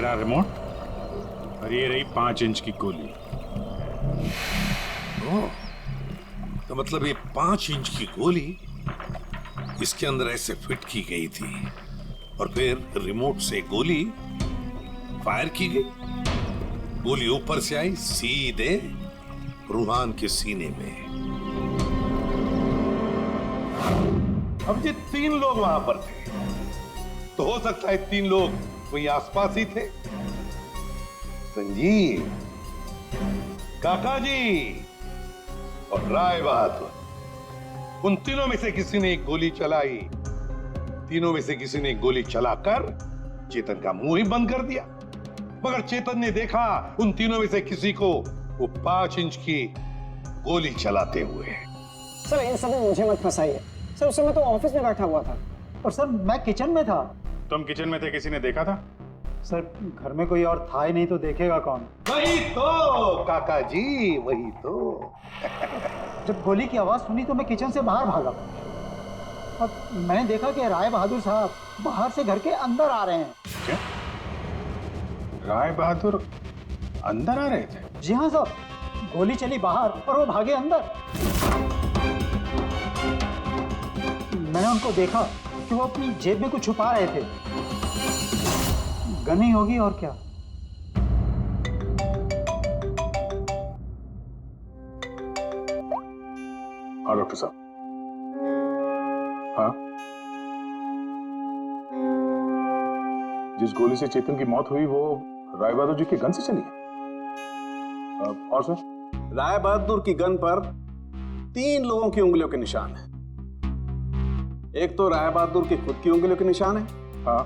रहा रिमोट और ये रही 5 इंच की गोली। ओह, तो मतलब ये 5 इंच की गोली इसके अंदर ऐसे फिट की गई थी और फिर रिमोट से गोली फायर की गई। गोली ऊपर से आई सीधे रूहान के सीने में। अब ये 3 लोग वहां पर थे, तो हो सकता है 3 लोग वहीं आसपास ही थे। संजीव, काका जी और राय बहादुर, उन तीनों में से किसी ने एक गोली चलाई। तीनों में से किसी ने एक गोली चलाकर चेतन का मुंह ही बंद कर दिया, मगर चेतन ने देखा उन तीनों में से किसी को वो 5 इंच की गोली चलाते हुए। सर इन सब में मुझे मत फंसाइए सर, उस समय तो ऑफिस में बैठा हुआ था। और सर मैं किचन में था। तुम किचन में थे, किसी ने देखा था? सर घर में कोई और था ही नहीं, तो देखेगा कौन? वही तो काका जी, वही तो। जब गोली की आवाज सुनी तो मैं किचन से बाहर भागा और मैंने देखा कि राय बहादुर साहब बाहर से घर के अंदर आ रहे हैं। क्या? राय बहादुर अंदर आ रहे थे? जी हाँ साहब, गोली चली बाहर और वो भागे अंदर। मैंने उनको देखा कि वो अपनी जेब में कुछ छुपा रहे थे। गन ही होगी और क्या। हाँ डॉक्टर साहब। हाँ, जिस गोली से चेतन की मौत हुई वो राय बहादुर जी की गन से चली है। और सर? राय बहादुर की गन पर 3 लोगों की उंगलियों के निशान है। एक तो राय बहादुर की खुद की उंगलियों के निशान है। हाँ,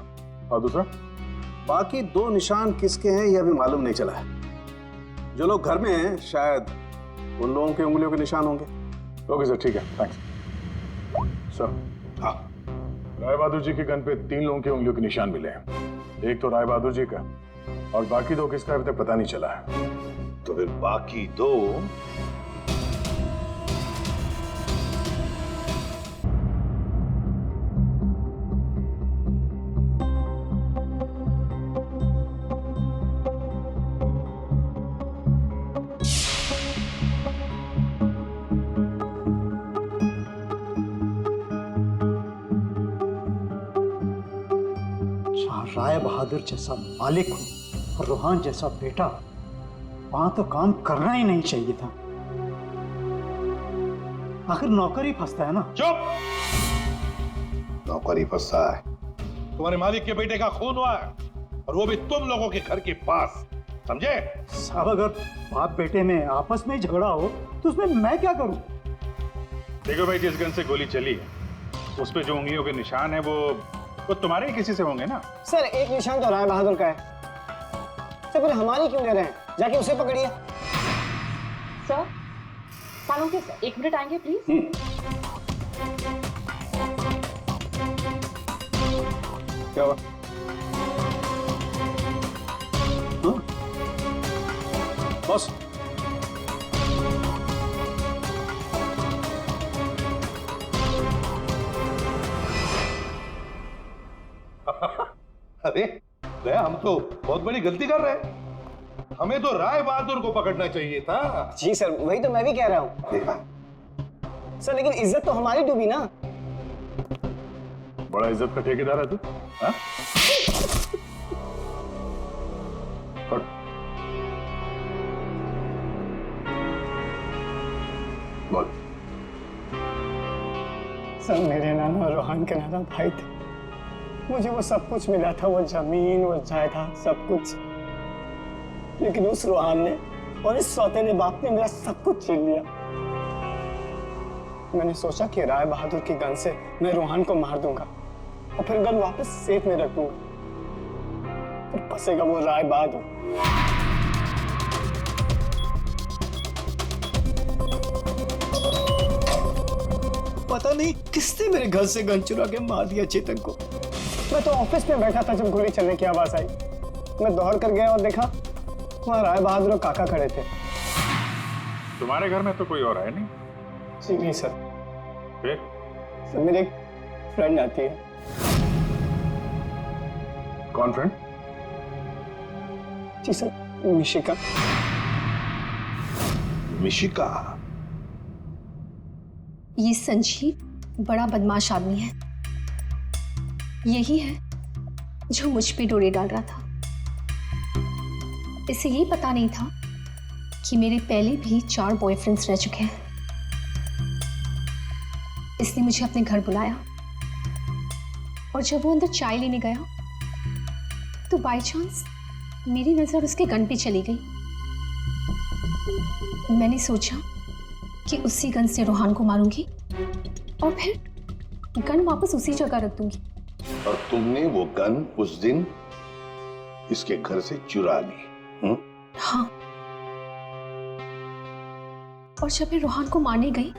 और दूसरा? बाकी 2 निशान किसके हैं यह भी मालूम नहीं चला है। जो लोग घर में हैं शायद उन लोगों की उंगलियों के निशान होंगे। ओके सर, ठीक है, थैंक्स सर। हाँ, राय बहादुर जी की गन पे 3 लोगों की उंगलियों के निशान मिले हैं। एक तो राय बहादुर जी का और बाकी 2 किसका अभी तक पता नहीं चला है। तो फिर बाकी 2 राय बहादुर जैसा मालिक हो और रूहान जैसा बेटा, वहां तो काम करना ही नहीं चाहिए था। आखिर नौकर ही फंसता है ना। चुप! नौकर ही फंसा है। तुम्हारे मालिक के बेटे का खून हुआ है और वो भी तुम लोगों के घर के पास, समझे? साहब अगर बाप बेटे में आपस में झगड़ा हो तो उसमें मैं क्या करूं? देखो भाई, जिस गन से गोली चली है उस पे जो उंगलियों के निशान है वो तुम्हारे ही किसी से होंगे ना। सर एक निशान तो राय बहादुर का है। सर फिर हमारी क्यों ले रहे हैं? जाके उसे पकड़िए। सर सालों सर 1 मिनट आएंगे प्लीज। क्या हुआ? बॉस, अरे हम तो बहुत बड़ी गलती कर रहे हैं। हमें तो राय बहादुर को पकड़ना चाहिए था। जी सर, वही तो मैं भी कह रहा हूँ। देखा? सर लेकिन इज्जत तो हमारी डूबी ना। बड़ा इज्जत का ठेकेदार है तू। हाँ? बोल। सर मेरे नाना रोहन के नाना भाई थे। मुझे वो सब कुछ मिला था, वो जमीन, वो जायदाद, सब कुछ। लेकिन उस रोहान ने और इस सौतेले बाप ने मेरा सब कुछ छीन लिया। मैंने सोचा कि राय बहादुर की गन से मैं रोहान को मार दूंगा और फिर गन वापस सेफ में रख दूंगा। फिर फंसेगा वो राय बहादुर। पता नहीं किसने मेरे घर से गन चुरा के मार दिया चेतन को। मैं तो ऑफिस में बैठा था जब गोली चलने की आवाज आई। मैं दौड़ कर गया और देखा वहां राय बहादुर और काका खड़े थे। तुम्हारे घर में तो कोई और है नहीं? जी नहीं सर। फिर? सर मेरी एक फ्रेंड आती है। कौन फ्रेंड? जी सर, मिशिका। मिशिका? ये संजीव बड़ा बदमाश आदमी है। यही है जो मुझ पे डोरे डाल रहा था। इसे ये पता नहीं था कि मेरे पहले भी 4 बॉयफ्रेंड्स रह चुके हैं। इसने मुझे अपने घर बुलाया और जब वो अंदर चाय लेने गया तो बाय चांस मेरी नजर उसके गन पे चली गई। मैंने सोचा कि उसी गन से रोहान को मारूंगी और फिर गन वापस उसी जगह रख दूंगी। और तुमने वो गन उस दिन इसके घर से चुरा ली? हाँ। और जब मैं रोहान को मारने गई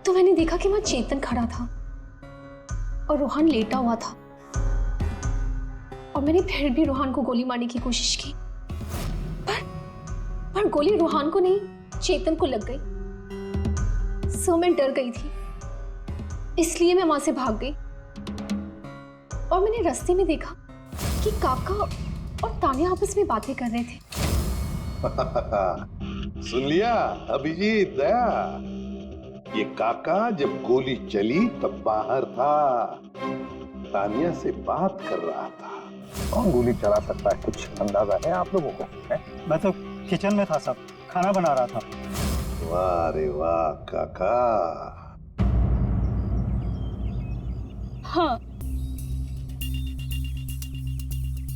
तो मैंने देखा कि वहां चेतन खड़ा था और रोहान लेटा हुआ था। और मैंने फिर भी रोहान को गोली मारने की कोशिश की, पर गोली रोहान को नहीं, चेतन को लग गई। सो मैं डर गई थी, इसलिए मैं वहां से भाग गई। और मैंने रास्ते में देखा कि काका और तानिया आपस में बातें कर रहे थे। सुन लिया अभिजीत, दया? ये काका जब गोली चली तब बाहर था, तानिया से बात कर रहा था। कौन गोली चला सकता है, कुछ अंदाजा है आप लोगों को? है? मैं तो किचन में था साहब, खाना बना रहा था। वाह रे वाह काका। हाँ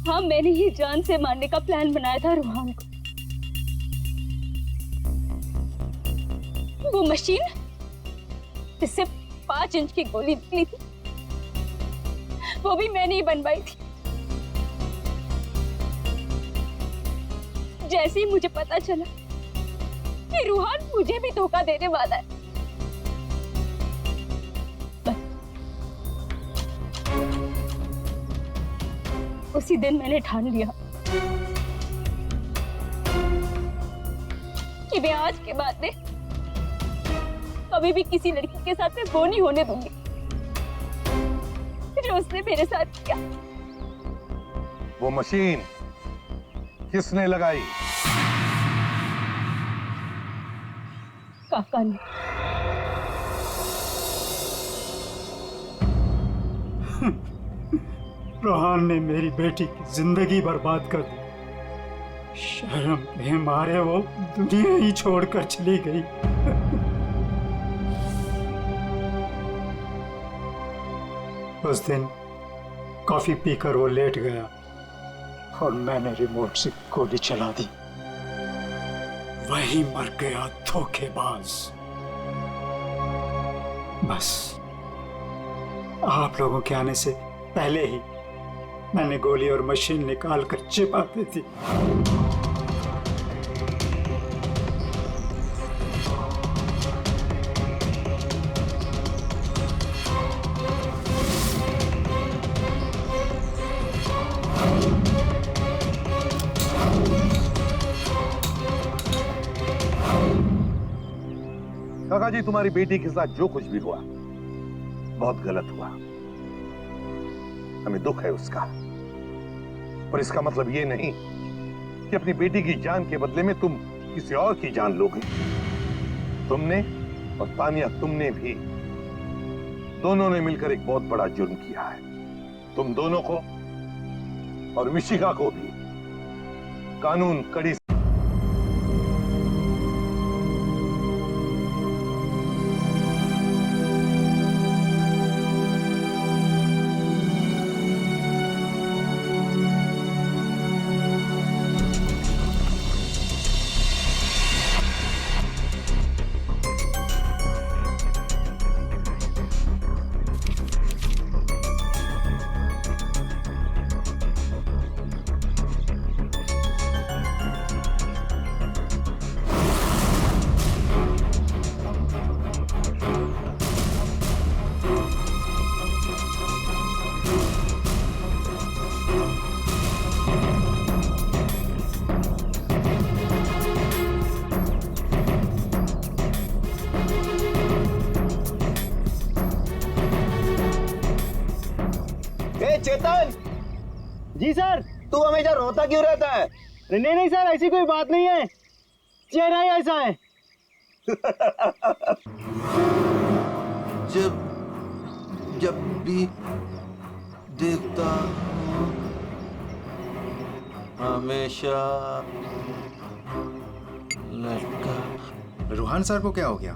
हाँ, मैंने ही जान से मारने का प्लान बनाया था रोहान को। वो मशीन जिससे 5 इंच की गोली निकली थी, वो भी मैंने ही बनवाई थी। जैसे ही मुझे पता चला कि रोहान मुझे भी धोखा देने वाला है, उसी दिन मैंने ठान लिया कि मैं आज के बाद में कभी भी किसी लड़की के साथ में वो नहीं होने दूंगी जो उसने मेरे साथ किया। वो मशीन किसने लगाई? काका ने। रोहान ने मेरी बेटी की जिंदगी बर्बाद कर दी। शर्म के मारे वो दुनिया ही छोड़कर चली गई। उस दिन कॉफी पीकर वो लेट गया और मैंने रिमोट से गोली चला दी। वही मर गया धोखेबाज। बस आप लोगों के आने से पहले ही मैंने गोली और मशीन निकाल कर छिपा दी थी। काका जी, तुम्हारी बेटी के साथ जो कुछ भी हुआ बहुत गलत हुआ। हमें दुख है उसका, पर इसका मतलब ये नहीं कि अपनी बेटी की जान के बदले में तुम किसी और की जान लोगे। तुमने और तानिया, तुमने भी, दोनों ने मिलकर एक बहुत बड़ा जुर्म किया है। तुम दोनों को और मिशिका को भी कानून कड़ी चेतन। जी सर। तू हमेशा रोता क्यों रहता है? नहीं नहीं सर, ऐसी कोई बात नहीं है, चेहरा ही ऐसा है। जब जब भी देखता हूँ हमेशा लटका रूहान सर को क्या हो गया?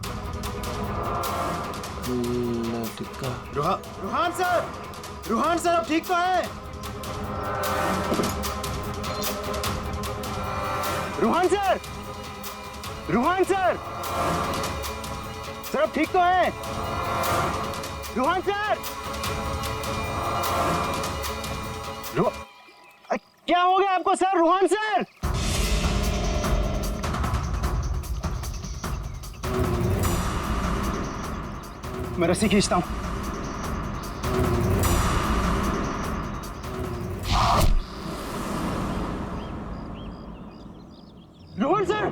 लटका। रूहान सर अब ठीक तो है? Ruhan sir, Ruhan sir, sir अब ठीक तो है? रूहान सर, क्या हो गया आपको सर? रूहान सर, मैं रस्सी खींचता हूं। रोहन सर,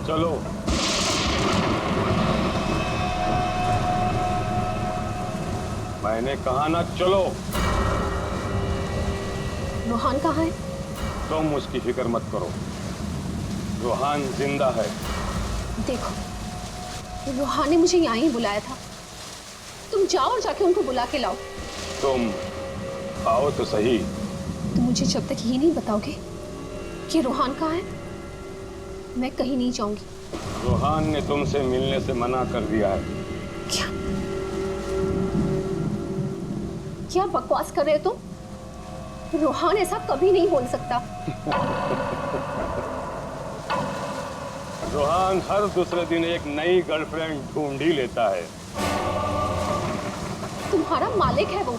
चलो। मैंने कहा ना चलो। रोहान कहाँ है? तुम उसकी फिक्र मत करो, रोहान जिंदा है। देखो, रोहान ने मुझे यहाँ ही बुलाया था, तुम जाओ और जाके उनको बुला के लाओ। तुम आओ तो सही। तुम मुझे जब तक ये नहीं बताओगे कि रोहान कहाँ है, मैं कहीं नहीं जाऊंगी। रोहान ने तुमसे मिलने से मना कर दिया है। क्या क्या बकवास कर रहे हो तुम? रोहान ऐसा कभी नहीं बोल सकता। रोहान हर दूसरे दिन एक नई गर्लफ्रेंड ढूंढ ही लेता है। तुम्हारा मालिक है वो,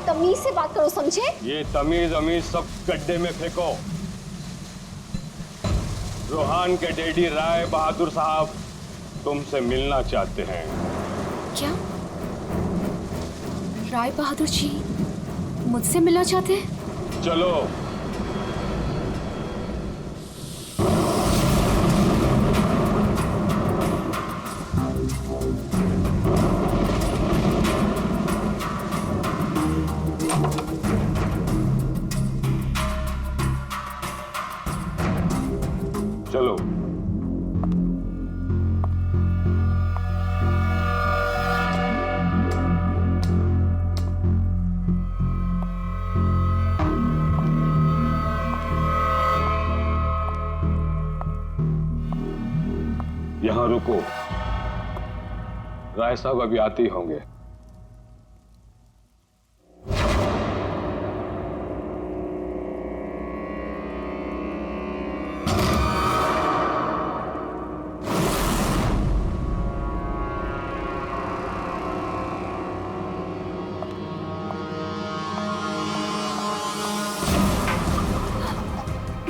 तमीज से बात करो, समझे? ये तमीज अमीज सब गड्ढे में फेंको। रोहान के डैडी राय बहादुर साहब तुमसे मिलना चाहते हैं। क्या राय बहादुर जी मुझसे मिलना चाहते हैं? चलो। चलो। यहां रुको, राय साहब अभी आते ही होंगे।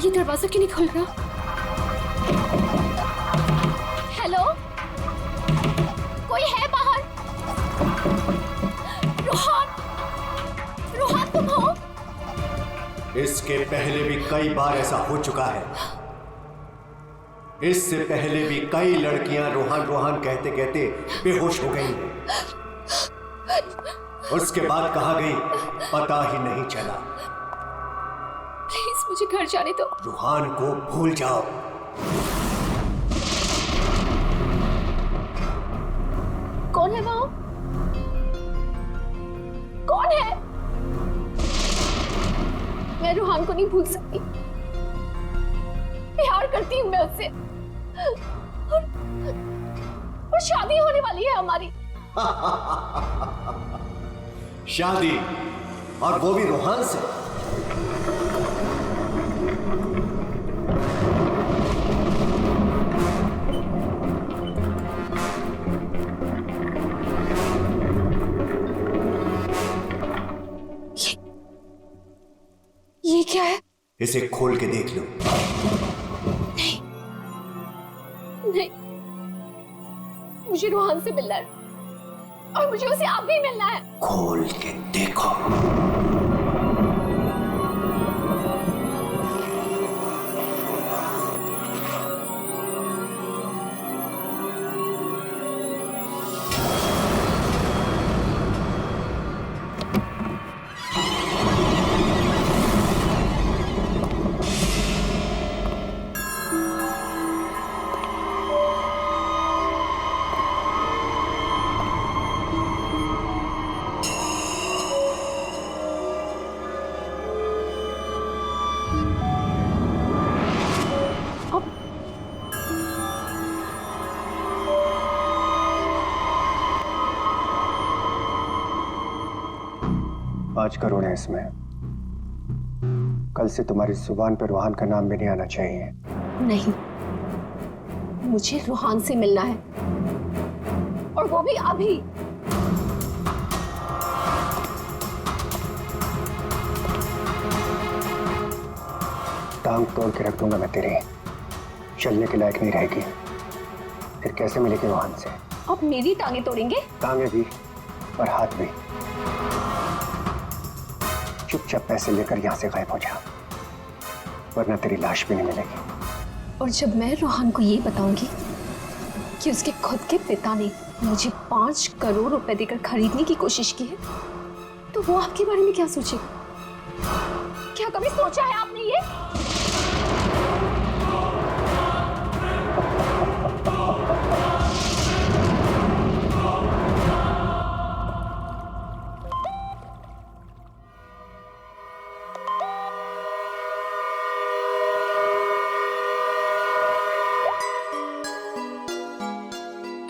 ये दरवाजा क्यों नहीं खुल रहा? हेलो, कोई है बाहर? रोहन, रोहन तुम हो? इसके पहले भी कई बार ऐसा हो चुका है। इससे पहले भी कई लड़कियां रोहन रोहन कहते कहते बेहोश हो गई। उसके बाद कहाँ गई पता ही नहीं चला। प्लीज मुझे घर जाने दो। रोहन को भूल जाओ। कौन है वो? कौन है? मैं रोहन को नहीं भूल सकती। प्यार करती हूँ मैं उससे, और शादी होने वाली है हमारी। शादी, और वो भी रोहन से। ये क्या है? इसे खोल के देख लो। नहीं, नहीं, मुझे रोहन से मिलना है, और मुझे उसे अब भी मिलना है। खोल के देखो। पाँच करोड़ है इसमें। कल से तुम्हारी जुबान पर रोहन का नाम भी नहीं आना चाहिए। नहीं, मुझे रोहन से मिलना है, और वो भी अभी। टांग तोड़ के रख दूंगा मैं तेरी, चलने के लायक नहीं रहेगी। फिर कैसे मिलेगी रोहन से? अब मेरी टांगे तोड़ेंगे? टांगे भी और हाथ भी। चुपचाप पैसे लेकर यहां से गायब हो जा, वरना तेरी लाश भी नहीं मिलेगी। और जब मैं रोहन को ये बताऊंगी कि उसके खुद के पिता ने मुझे 5 करोड़ रुपए देकर खरीदने की कोशिश की है, तो वो आपके बारे में क्या सोचेगा? क्या कभी सोचा है आपने ये?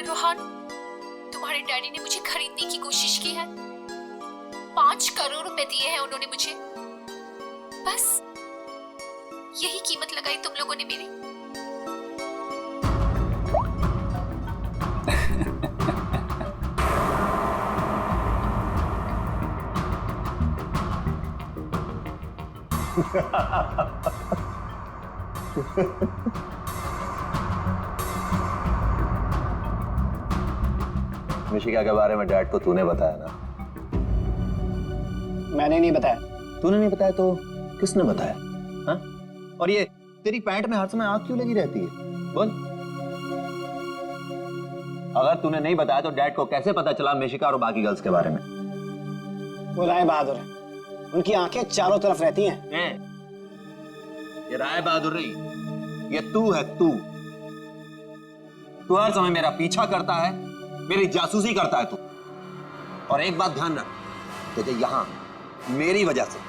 रोहन, तुम्हारे डैडी ने मुझे खरीदने की कोशिश की है। 5 करोड़ रुपए दिए हैं उन्होंने मुझे। बस यही कीमत लगाई तुम लोगों ने मेरी। मिशिका के बारे में डैड को तूने बताया ना? मैंने नहीं बताया। तूने नहीं बताया तो किसने बताया? हाँ? और ये तेरी पैंट में हर समय आग क्यों लगी रहती है? बोल। अगर तूने नहीं बताया तो डैड को कैसे पता चला मिशिका और बाकी गर्ल्स के बारे में? वो राय बहादुर है, उनकी आंखें चारों तरफ रहती हैं। ये राय बहादुर नहीं, ये तू है। तू हर समय मेरा पीछा करता है, मेरी जासूसी करता है तू। और एक बात ध्यान रख, तुझे यहां मेरी वजह से,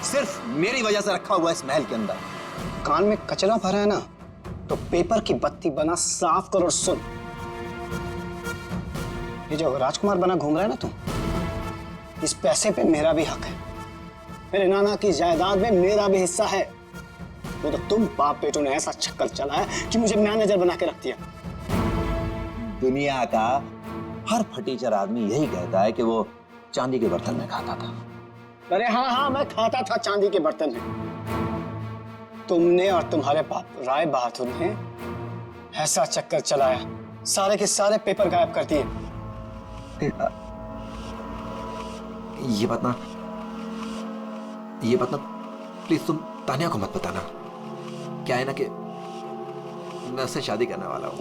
सिर्फ मेरी वजह से रखा हुआ है इस महल के अंदर। कान में कचरा भरा है ना, तो पेपर की बत्ती बना साफ कर और सुन। ये जो राजकुमार बना घूम रहा है ना तू, इस पैसे पे मेरा भी हक है। मेरे नाना की जायदाद में मेरा भी हिस्सा है। वो तो तुम बाप बेटों ने ऐसा चक्कर चलाया कि मुझे मैनेजर बना के रख दिया। दुनिया का हर फटीचर आदमी यही कहता है कि वो चांदी के बर्तन में खाता था। अरे हाँ हाँ, मैं खाता था चांदी के बर्तन में। तुमने और तुम्हारे बाप राय बहादुर ने ऐसा चक्कर चलाया, सारे के सारे पेपर गायब कर दिए। ये बात ना प्लीज तुम तानिया को मत बताना। क्या है ना कि मैं उससे शादी करने वाला हूं।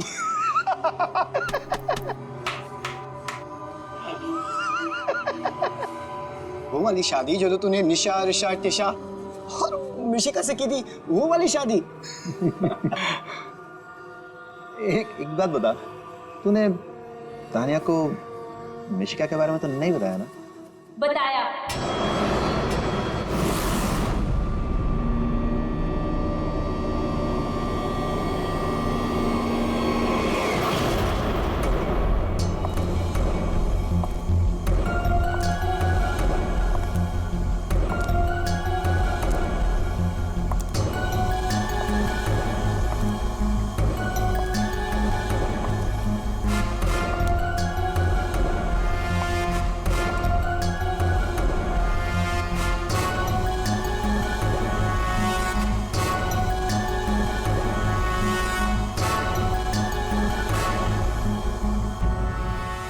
वो वाली शादी जो तो तूने निशा, ऋषा, टिशा और मिशिका से की थी, वो वाली शादी। एक बात बता, तूने तानिया को मिशिका के बारे में तो नहीं बताया ना? बताया।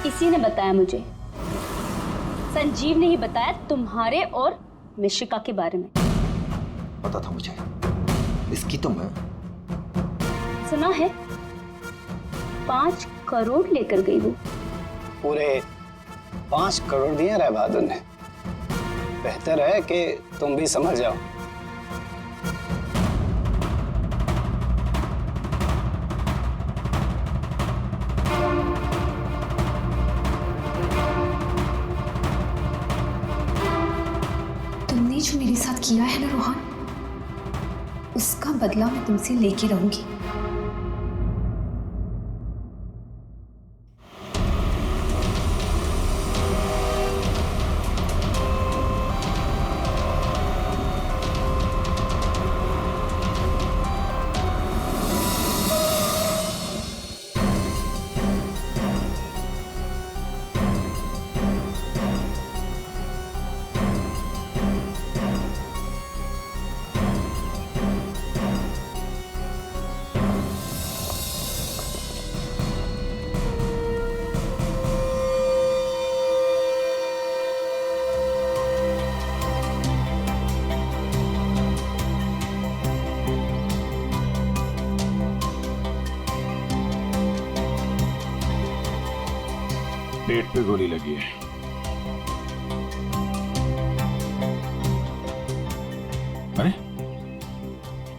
इसी ने बताया मुझे। संजीव ने ही बताया तुम्हारे और मिशिका के बारे में। पता था मुझे। इसकी तो मैं सुना है 5 करोड़ लेकर गई वो। पूरे 5 करोड़ दिए राय बहादुर ने। बेहतर है कि तुम भी समझ जाओ। तुमने जो मेरे साथ किया है ना रोहन, उसका बदला मैं तुमसे लेके रहूंगी। पेट पे गोली लगी है। अरे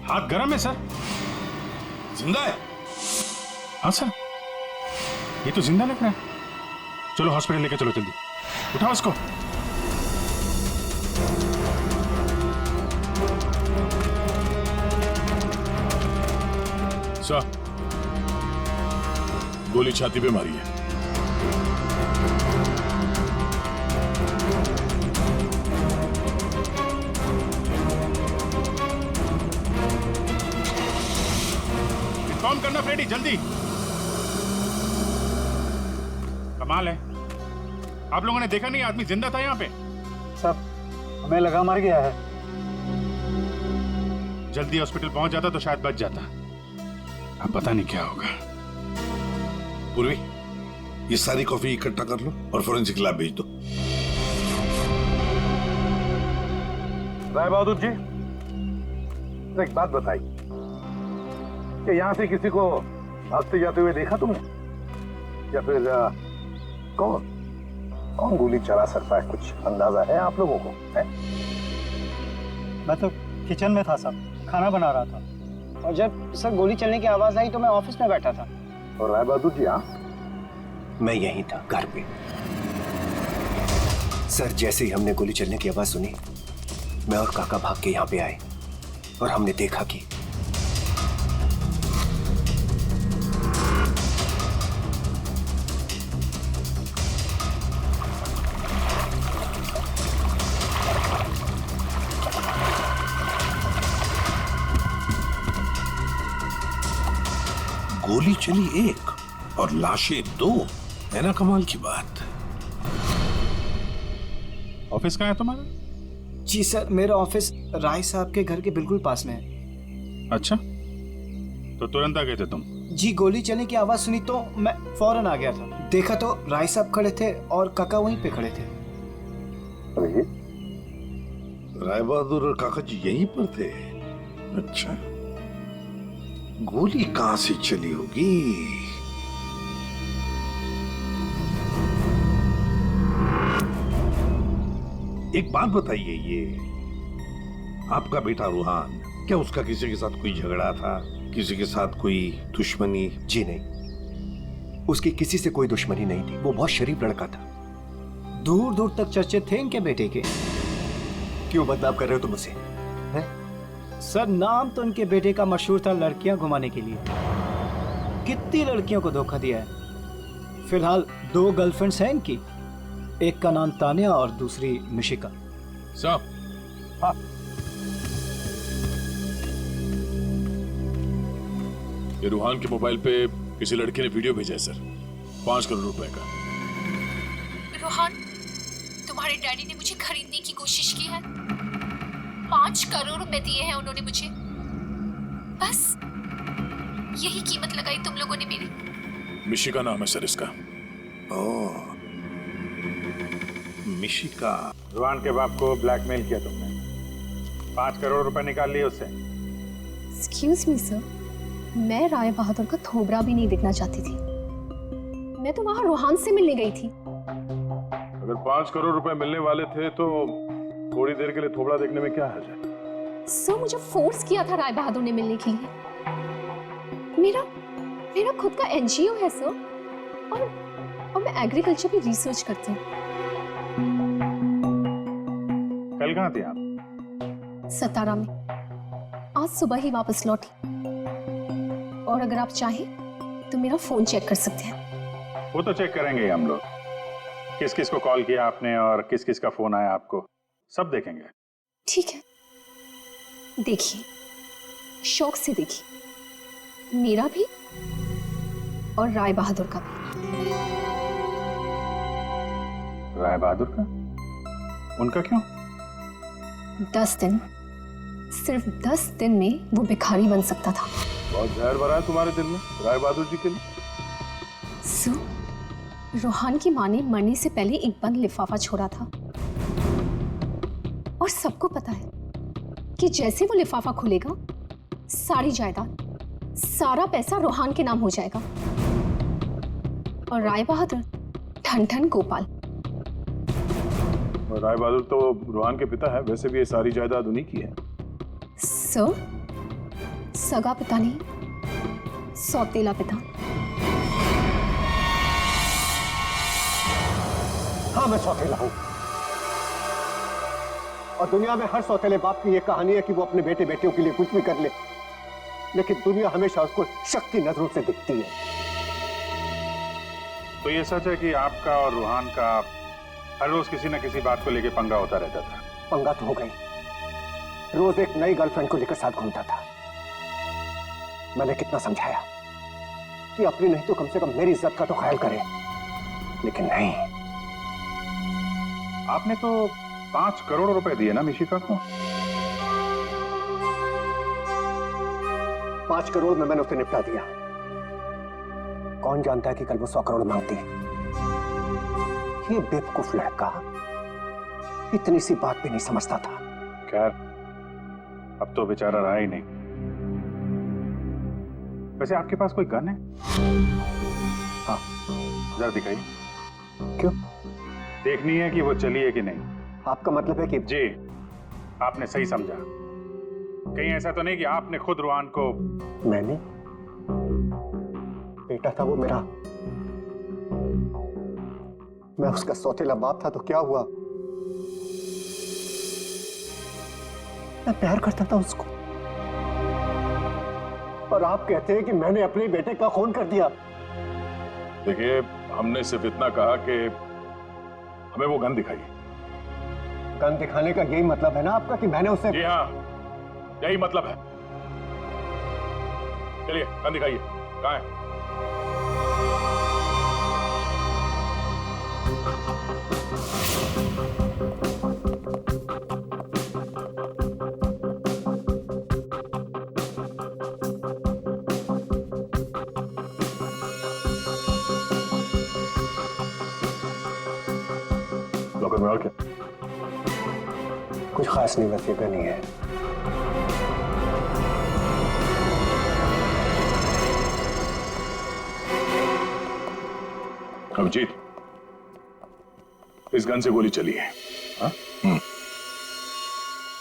हाथ गरम है सर। जिंदा है? हाँ सर, ये तो जिंदा लग रहा है। चलो हॉस्पिटल लेके चलो जल्दी। उठाओ इसको। सर, गोली छाती पे मारी है। इन्फॉर्म करना फ्रेडी, जल्दी। कमाल है, आप लोगों ने देखा नहीं आदमी जिंदा था यहाँ पे? सब हमें लगा मर गया है। जल्दी हॉस्पिटल पहुंच जाता तो शायद बच जाता। अब पता नहीं क्या होगा। पूर्वी, ये सारी कॉफी इकट्ठा कर लो और फोरेंसिक लैब भेज दो। राय बहादुर जी, एक बात बताइए कि यहां से किसी को भागते जाते हुए देखा तुमने, या फिर कौन गोली चला सकता है? कुछ अंदाजा है आप लोगों को? है? मैं तो किचन में था साहब, खाना बना रहा था। और जब सर गोली चलने की आवाज आई तो मैं ऑफिस में बैठा था। और राय बहादुर जी? हाँ, मैं यहीं था, घर पे। सर, जैसे ही हमने गोली चलने की आवाज सुनी, मैं और काका भाग के यहाँ पे आए और हमने देखा कि गोली चली 1 और लाशें 2, है ना कमाल की बात। ऑफिस कहाँ है तुम्हारा? जी सर, मेरा ऑफिस राय साहब के घर के बिल्कुल पास में है। अच्छा, तो तुरंत आ गए थे तुम? जी, गोली चलने की आवाज सुनी तो मैं फौरन आ गया था। देखा तो राय साहब खड़े थे और काका वहीं पे खड़े थे। राय बहादुर और काका जी यहीं पर थे? अच्छा, गोली कहां से चली होगी? एक बात बताइए, ये आपका बेटा रूहान, क्या उसका किसी के साथ कोई झगड़ा था, किसी के साथ कोई दुश्मनी? जी नहीं, उसकी किसी से कोई दुश्मनी नहीं थी। वो बहुत शरीफ लड़का था। दूर दूर तक चर्चे थे इनके बेटे के। क्यों बदनाम कर रहे हो तुम उसे? सर, नाम तो इनके बेटे का मशहूर था लड़कियां घुमाने के लिए। कितनी लड़कियों को धोखा दिया है। फिलहाल 2 गर्लफ्रेंड्स हैं इनकी, एक का नाम तानिया और दूसरी मिशिका। साहब, हाँ, ये रूहान के मोबाइल पे किसी लड़के ने वीडियो भेजा है सर, 5 करोड़ रुपए का। रोहन, तुम्हारे डैडी ने मुझे खरीदने की कोशिश की है। 5 करोड़ रुपए दिए हैं उन्होंने मुझे। बस यही कीमत लगाई तुम लोगों ने मेरी। मिशिका नाम है सर इसका। ओह, मिशिका। रुहान के बाप को ब्लैकमेल किया तुमने, 5 करोड़ रुपए निकाल लिए उससे। एक्सक्यूज मी सर, मैं राय बहादुर का थोबड़ा भी नहीं दिखना चाहती थी। मैं तो वहां रोहान से मिलने गई थी। अगर 5 करोड़ रुपए मिलने वाले थे तो थोड़ी देर के लिए थोबड़ा देखने में क्या हर्ज है? सर, मुझे फोर्स किया था राय बहादुर ने मिलने के लिए। मेरा खुद का एनजीओ है सर, और मैं एग्रीकल्चर पे रिसर्च करती हूँ। कल कहाँ थे आप? सतारा में। आज सुबह ही वापस लौटी। और अगर आप चाहें तो मेरा फोन चेक कर सकते हैं। वो तो चेक करेंगे ही हम लोग। किस किस को कॉल किया आपने और किस किस का फोन आया आपको, सब देखेंगे। ठीक है, देखिए, शौक से देखिए, मेरा भी और राय बहादुर का भी। राय बहादुर का? उनका क्यों? 10 दिन, सिर्फ 10 दिन में वो भिखारी बन सकता था। बहुत जहर भरा है तुम्हारे दिल में राय बहादुर जी के लिए। सो, रोहान की माँ ने मरने से पहले एक बंद लिफाफा छोड़ा था, और सबको पता है कि जैसे वो लिफाफा खुलेगा, सारी जायदाद, सारा पैसा रोहान के नाम हो जाएगा। और राय बहादुर ठन ठन गोपाल। और राय बहादुर तो रोहान के पिता है, वैसे भी ये सारी जायदाद उन्हीं की है। सर, सगा पिता नहीं, सौतेला पिता। हाँ, मैं सौतेला हूं, और दुनिया में हर सौतेले बाप की यह कहानी है कि वो अपने बेटे बेटियों के लिए कुछ भी कर ले, लेकिन दुनिया हमेशा उसको शक की नजरों से दिखती है। तो ये सच है कि आपका और रूहान का हर रोज किसी न किसी बात को लेकर पंगा होता रहता था? पंगा तो हो गई, रोज एक नई गर्लफ्रेंड को लेकर साथ घूमता था। मैंने कितना समझाया कि अपनी नहीं तो कम से कम मेरी इज्जत का तो ख्याल करे, लेकिन नहीं। आपने तो 5 करोड़ रुपए दिए ना मिशिका को? 5 करोड़ में मैंने उसे निपटा दिया। कौन जानता है कि कल वो 100 करोड़ मांगती। ये बेवकूफ लड़का इतनी सी बात भी नहीं समझता था। खैर, अब तो बेचारा रहा ही नहीं। वैसे आपके पास कोई गन है? हाँ। जरा दिखाइए। क्यों? देखनी है कि वो चली है कि नहीं। आपका मतलब है कि? जी, आपने सही समझा। कहीं ऐसा तो नहीं कि आपने खुद रूहान को? मैंने? बेटा था वो मेरा, मैं उसका सौतेला बाप था, तो क्या हुआ? मैं प्यार करता था उसको, और आप कहते हैं कि मैंने अपने बेटे का खून कर दिया। देखिए, हमने सिर्फ इतना कहा कि हमें वो गन दिखाइए। गन दिखाने का यही मतलब है ना आपका कि मैंने उसे? जी हाँ, यही मतलब है। चलिए, गन दिखाइए। कहाँ है? में और क्या? कुछ खास नहीं, बस ये गन ही है। अभिजीत, इस गन से गोली चली है। हाँ?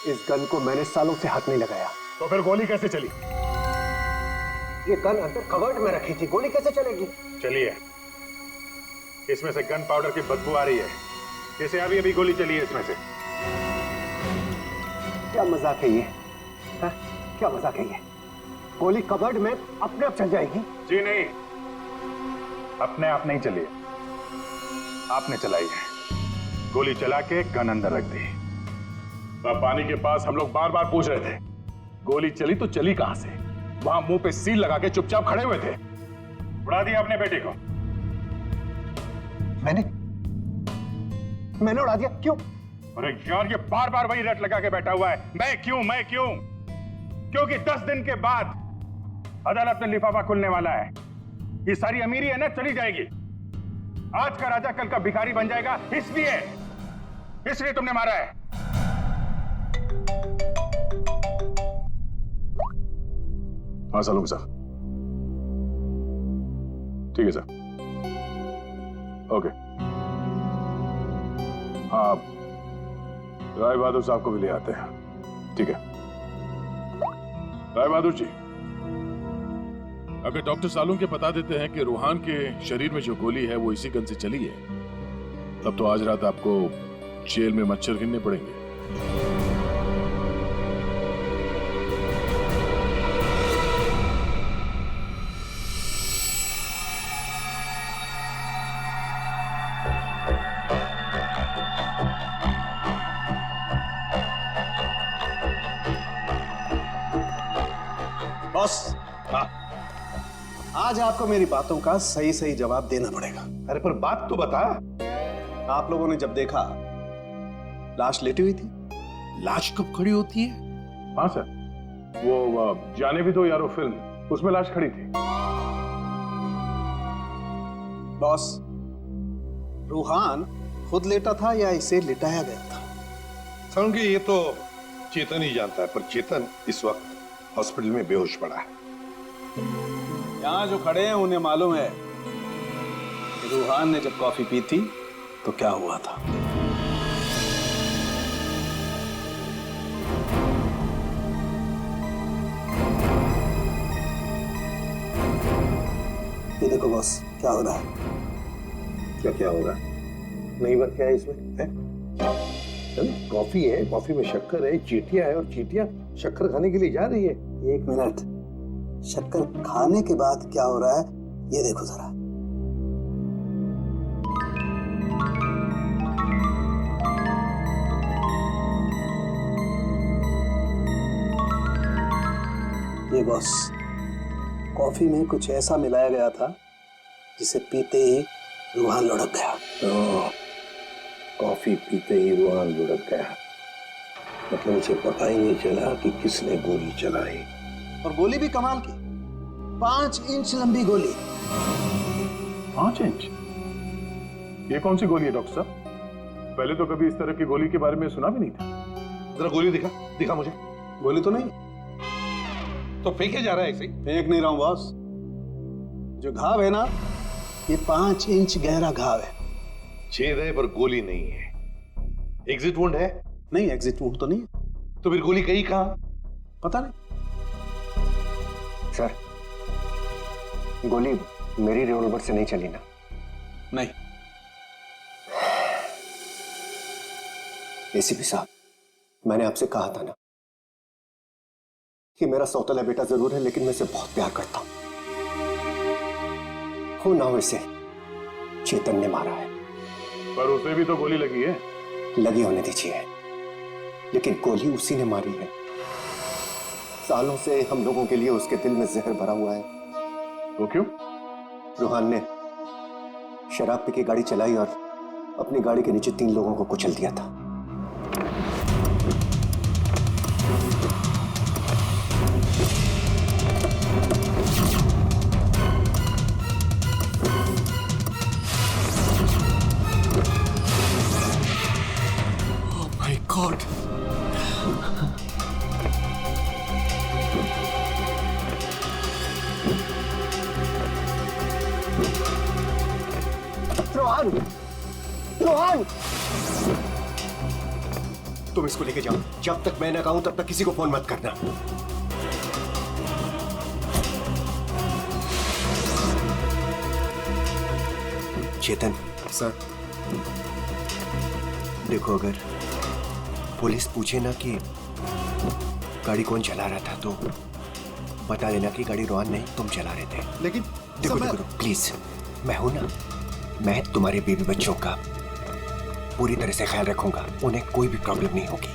इस गन को मैंने सालों से हाथ नहीं लगाया। तो फिर गोली कैसे चली? ये गन अंदर कवर्ड में रखी थी, गोली कैसे चलेगी? चलिए, इसमें से गन पाउडर की बदबू आ रही है। जैसे अभी अभी गोली चली है इसमें से। क्या मजाक है ये? हा? क्या मजाक है ये? गोली कवर्ड में अपने आप चल जाएगी? जी नहीं, अपने आप नहीं चली, आपने चलाई है। गोली चला के गन अंदर रख दी। पानी के पास हम लोग बार बार पूछ रहे थे, गोली चली तो चली कहां से? वहां मुंह पे सील लगा के चुपचाप खड़े हुए थे। उड़ा दिया अपने बेटे को। मैंने उड़ा दिया? क्यों? अरे यार, ये बार बार वही रट लगा के बैठा हुआ है, मैं क्यों मैं क्यों? क्योंकि 10 दिन के बाद अदालत में लिफाफा खुलने वाला है। ये सारी अमीरी है ना, चली जाएगी। आज का राजा कल का भिखारी बन जाएगा, इसलिए तुमने मारा है। हाँ सालूम साहब, ठीक है सर, ओके। हाँ, राय बहादुर साहब को भी ले आते हैं, ठीक है। राय बहादुर जी, अगर डॉक्टर सालूम के बता देते हैं कि रूहान के शरीर में जो गोली है वो इसी गन से चली है, तब तो आज रात आपको जेल में मच्छर गिनने पड़ेंगे। बॉस, आज आपको मेरी बातों का सही सही जवाब देना पड़ेगा। अरे पर बात तो बता। आप लोगों ने जब देखा लाश लेटी हुई थी। लाश कब खड़ी होती है? हाँ सर, वो जाने भी दो यारो फिल्म, उसमें लाश खड़ी थी। बॉस, रूहान खुद लेटा था या इसे लिटाया गया था? समझ ये तो चेतन ही जानता है, पर चेतन इस वक्त हॉस्पिटल में बेहोश पड़ा है। यहां जो खड़े हैं उन्हें मालूम है कि रूहान ने जब कॉफी पी थी तो क्या हुआ था। ये देखो बॉस, क्या हो रहा है? क्या हो रहा है? नई बात क्या है इसमें? कॉफी है, कॉफी में शक्कर है, चींटियां है, और चींटियां शक्कर खाने के लिए जा रही है। 1 मिनट, शक्कर खाने के बाद क्या हो रहा है ये देखो जरा। ये बॉस, कॉफी में कुछ ऐसा मिलाया गया था जिसे पीते ही रूहान लुढ़क गया। कॉफी पीते ही रूहान लुढ़क गया, मतलब उसे पता ही नहीं चला कि किसने गोली चलाई। और गोली भी कमाल की, 5 इंच लंबी गोली। 5 इंच? ये कौन सी गोली है डॉक्टर साहब? पहले तो कभी इस तरह की गोली के बारे में सुना भी नहीं था। जरा गोली दिखा मुझे। गोली तो नहीं। तो फेंके जा रहा है ऐसे ही? फेंक नहीं रहा हूं बॉस, जो घाव है ना, ये 5 इंच गहरा घाव है। छेद है पर गोली नहीं है। एग्जिट वुंड है? नहीं, एग्जिट वुंड तो नहीं। तो फिर गोली गई कहां? पता नहीं सर, गोली मेरी रिवॉल्वर से नहीं चली ना? नहीं। एसीपी साहब, मैंने आपसे कहा था ना कि मेरा सौतेला बेटा जरूर है, लेकिन मैं इसे बहुत प्यार करता हूं। हो ना हो, इसे चेतन ने मारा है। पर उसे भी तो गोली लगी है। लगी होने दीजिए, लेकिन गोली उसी ने मारी है। सालों से हम लोगों के लिए उसके दिल में जहर भरा हुआ है। वो क्यों? रूहान ने शराब पी के गाड़ी चलाई और अपनी गाड़ी के नीचे 3 लोगों को कुचल दिया था। गॉड। रोहन, रोहन, तुम इसको लेके जाओ। जब तक मैं ना कहूं तब तक किसी को फोन मत करना। चेतन सर, देखो, अगर पुलिस पूछे ना कि गाड़ी कौन चला रहा था तो बता देना कि गाड़ी रोहन नहीं तुम चला रहे थे। लेकिन देखो देखो प्लीज, मैं हूं ना, मैं तुम्हारे बीवी बच्चों का पूरी तरह से ख्याल रखूंगा, उन्हें कोई भी प्रॉब्लम नहीं होगी।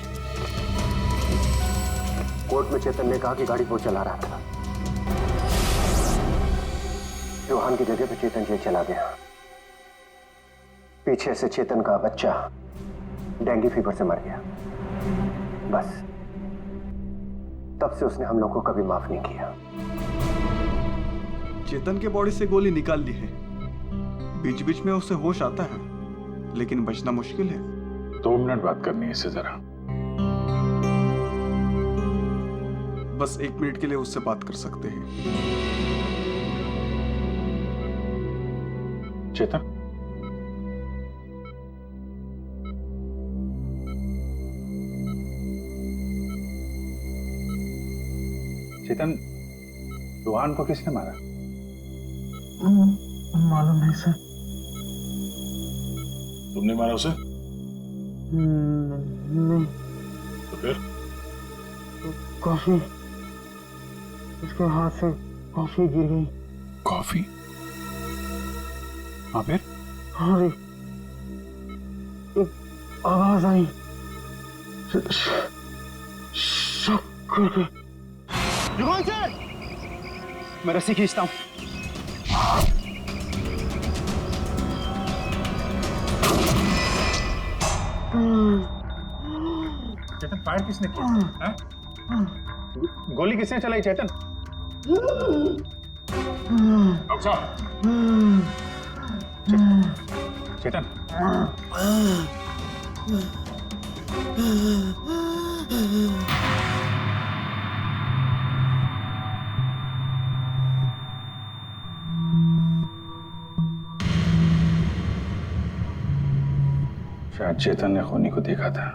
कोर्ट में चेतन ने कहा कि गाड़ी वो चला रहा था। रोहन की जगह पे चेतन जेल चला गया। पीछे से चेतन का बच्चा डेंगू फीवर से मर गया। बस तब से उसने हम लोग को कभी माफ नहीं किया। चेतन के बॉडी से गोली निकाल ली है, बीच बीच में उसे होश आता है, लेकिन बचना मुश्किल है। 2 मिनट बात करनी है इससे जरा। बस 1 मिनट के लिए उससे बात कर सकते हैं। चेतन, चेतन, रोहन को किसने मारा? मालूम नहीं सर। तुमने मारा उसे? नहीं। तो फिर? कॉफी, उसके हाथ से कॉफी गिर गई। कॉफी? हाँ फिर? हाँ, एक आवाज आई, शक करके। रोहन सर, मैं रस्सी खींचता हूं। चेतन, फायर किसने किया? गोली किसने चलाई चेतन? डॉक्टर साहब, चेतन, शायद चेतन ने खूनी को देखा था।